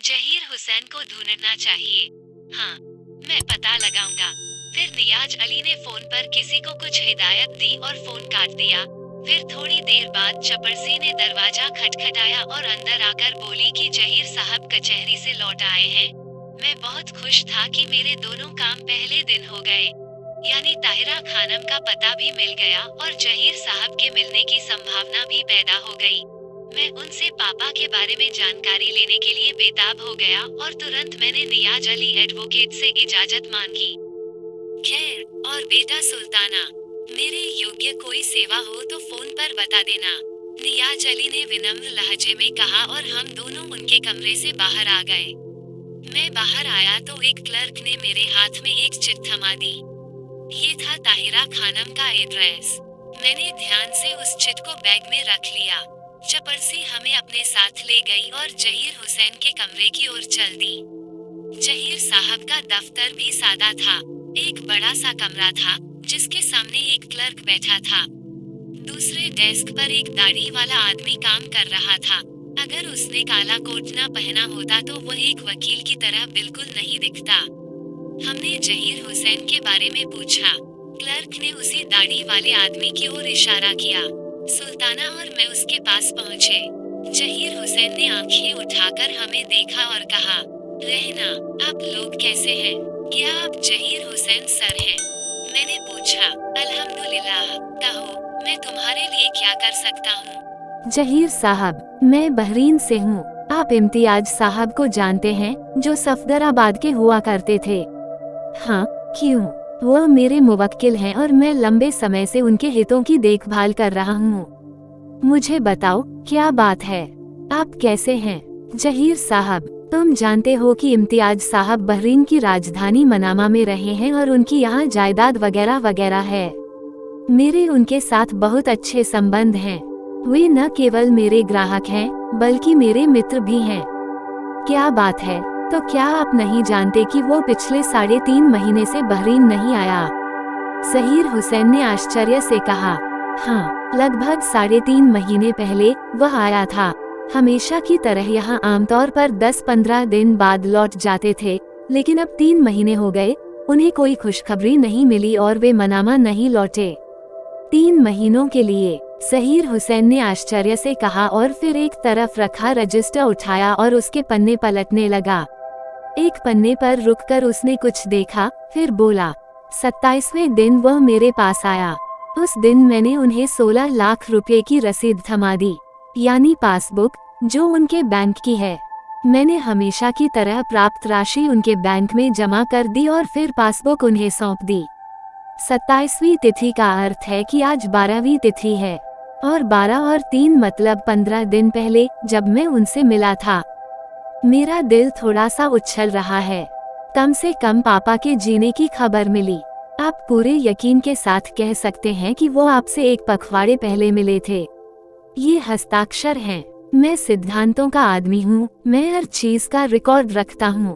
जहीर हुसैन को ढूंढना चाहिए। हाँ, मैं पता लगाऊंगा। फिर नियाज अली ने फोन पर किसी को कुछ हिदायत दी और फोन काट दिया। फिर थोड़ी देर बाद चपरसी ने दरवाजा खटखटाया और अंदर आकर बोली कि जहीर साहब कचहरी से लौट आए हैं। मैं बहुत खुश था कि मेरे दोनों काम पहले दिन हो गए, यानी ताहिरा खानम का पता भी मिल गया और जहीर साहब के मिलने की संभावना भी पैदा हो गई। मैं उनसे पापा के बारे में जानकारी लेने के लिए बेताब हो गया और तुरंत मैंने नियाज अली एडवोकेट से इजाजत मांगी। खैर, और बेटा सुल्ताना, मेरे योग्य कोई सेवा हो तो फोन पर बता देना, नियाज अली ने विनम्र लहजे में कहा और हम दोनों उनके कमरे से बाहर आ गए। मैं बाहर आया तो एक क्लर्क ने मेरे हाथ में एक चिट थमा दी। ये था ताहिरा खानम का एड्रेस। मैंने ध्यान से उस चिट को बैग में रख लिया। चपरसी हमें अपने साथ ले गई और जहीर हुसैन के कमरे की ओर चल दी। जहीर साहब का दफ्तर भी सादा था। एक बड़ा सा कमरा था जिसके सामने एक क्लर्क बैठा था। दूसरे डेस्क पर एक दाढ़ी वाला आदमी काम कर रहा था। अगर उसने काला कोट न पहना होता तो वह एक वकील की तरह बिल्कुल नहीं दिखता। हमने जहीर हुसैन के बारे में पूछा। क्लर्क ने उसी दाढ़ी वाले आदमी की ओर इशारा किया। सुल्ताना और मैं उसके पास पहुँचे। जहीर हुसैन ने आंखें उठाकर हमें देखा और कहा, रहना, आप लोग कैसे हैं? क्या आप जहीर हुसैन सर हैं? मैंने पूछा। अल्हम्दुलिल्लाह। कहो, मैं तुम्हारे लिए क्या कर सकता हूँ? जहीर साहब, मैं बहरीन से हूँ। आप इम्तियाज साहब को जानते हैं, जो सफदराबाद के हुआ करते थे? हाँ, क्यों? वह मेरे मुवक्किल हैं और मैं लंबे समय से उनके हितों की देखभाल कर रहा हूँ। मुझे बताओ, क्या बात है? आप कैसे हैं? जहीर साहब, तुम जानते हो कि इम्तियाज साहब बहरीन की राजधानी मनामा में रहे हैं और उनकी यहाँ जायदाद वगैरह वगैरह है। मेरे उनके साथ बहुत अच्छे संबंध हैं। वे न केवल मेरे ग्राहक हैं, बल्कि मेरे मित्र भी हैं। क्या बात है? तो क्या आप नहीं जानते कि वो पिछले 3.5 महीने से बहरीन नहीं आया? जहीर हुसैन ने आश्चर्य से कहा। हाँ, लगभग 3.5 महीने पहले वह आया था। हमेशा की तरह यहाँ आमतौर पर 10-15 दिन बाद लौट जाते थे, लेकिन अब 3 महीने हो गए, उन्हें कोई खुशखबरी नहीं मिली और वे मनामा नहीं लौटे। 3 महीनों के लिए? जहीर हुसैन ने आश्चर्य से कहा और फिर एक तरफ रखा रजिस्टर उठाया और उसके पन्ने पलटने लगा। एक पन्ने पर रुककर उसने कुछ देखा, फिर बोला। 27वें दिन वह मेरे पास आया। उस दिन मैंने उन्हें 16 लाख रुपए की रसीद थमा दी, यानी पासबुक, जो उनके बैंक की है। मैंने हमेशा की तरह प्राप्त राशि उनके बैंक में जमा कर दी और फिर पासबुक उन्हें सौंप दी। 27वीं तिथि का अर्थ है कि आज 12वीं तिथि है, और 12 और 3 मतलब 15 दिन पहले जब मैं उनसे मिला था। मेरा दिल थोड़ा सा उछल रहा है। कम से कम पापा के जीने की खबर मिली। आप पूरे यकीन के साथ कह सकते हैं कि वो आपसे एक पखवाड़े पहले मिले थे। ये हस्ताक्षर हैं। मैं सिद्धांतों का आदमी हूँ, मैं हर चीज का रिकॉर्ड रखता हूँ।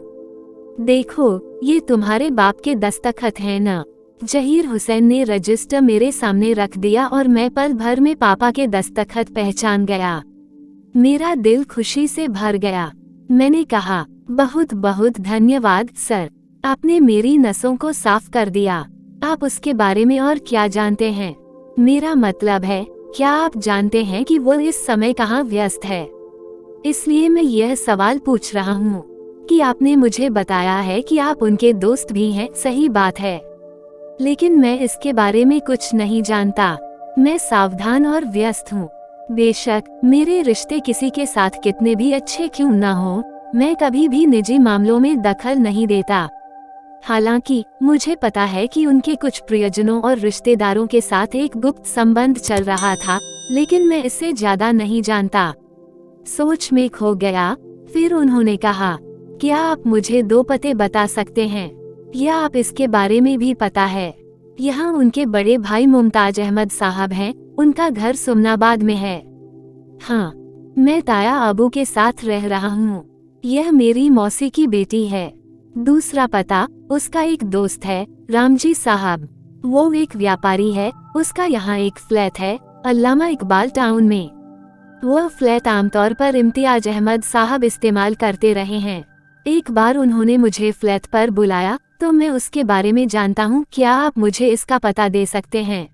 देखो, ये तुम्हारे बाप के दस्तखत हैं ना? जहीर हुसैन ने रजिस्टर मेरे सामने रख दिया और मैं पल भर में पापा के दस्तखत पहचान गया। मेरा दिल खुशी से भर गया। मैंने कहा, बहुत बहुत धन्यवाद सर, आपने मेरी नसों को साफ कर दिया। आप उसके बारे में और क्या जानते हैं? मेरा मतलब है, क्या आप जानते हैं कि वो इस समय कहाँ व्यस्त है? इसलिए मैं यह सवाल पूछ रहा हूँ कि आपने मुझे बताया है कि आप उनके दोस्त भी हैं, सही बात है, लेकिन मैं इसके बारे में कुछ नहीं जानता। मैं सावधान और व्यस्त हूँ। बेशक मेरे रिश्ते किसी के साथ कितने भी अच्छे क्यों न हो, मैं कभी भी निजी मामलों में दखल नहीं देता। हालांकि मुझे पता है कि उनके कुछ प्रियजनों और रिश्तेदारों के साथ एक गुप्त संबंध चल रहा था, लेकिन मैं इससे ज्यादा नहीं जानता। सोच में खो गया। फिर उन्होंने कहा, क्या आप मुझे 2 पते बता सकते हैं, या आप इसके बारे में भी पता है? यहाँ उनके बड़े भाई मुमताज अहमद साहब हैं, उनका घर सुमनाबाद में है। हाँ, मैं ताया अबू के साथ रह रहा हूँ। यह मेरी मौसी की बेटी है। दूसरा पता, उसका एक दोस्त है, रामजी साहब। वो एक व्यापारी है, उसका यहाँ एक फ्लैट है, अल्लामा इकबाल टाउन में। वह फ्लैट आमतौर पर इम्तियाज अहमद साहब इस्तेमाल करते रहे हैं। एक बार उन्होंने मुझे फ्लैट पर बुलाया तो मैं उसके बारे में जानता हूँ। क्या आप मुझे इसका पता दे सकते हैं?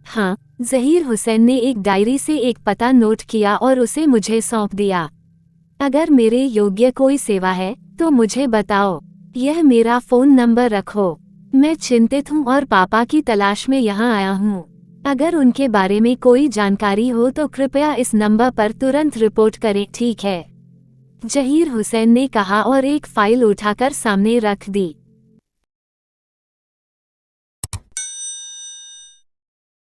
हाँ, ज़हीर हुसैन ने एक डायरी से एक पता नोट किया और उसे मुझे सौंप दिया। अगर मेरे योग्य कोई सेवा है तो मुझे बताओ। यह मेरा फ़ोन नंबर रखो। मैं चिंतित हूँ और पापा की तलाश में यहाँ आया हूँ। अगर उनके बारे में कोई जानकारी हो तो कृपया इस नंबर पर तुरंत रिपोर्ट करें, ठीक है? ज़हीर हुसैन ने कहा और एक फाइल उठाकर सामने रख दी।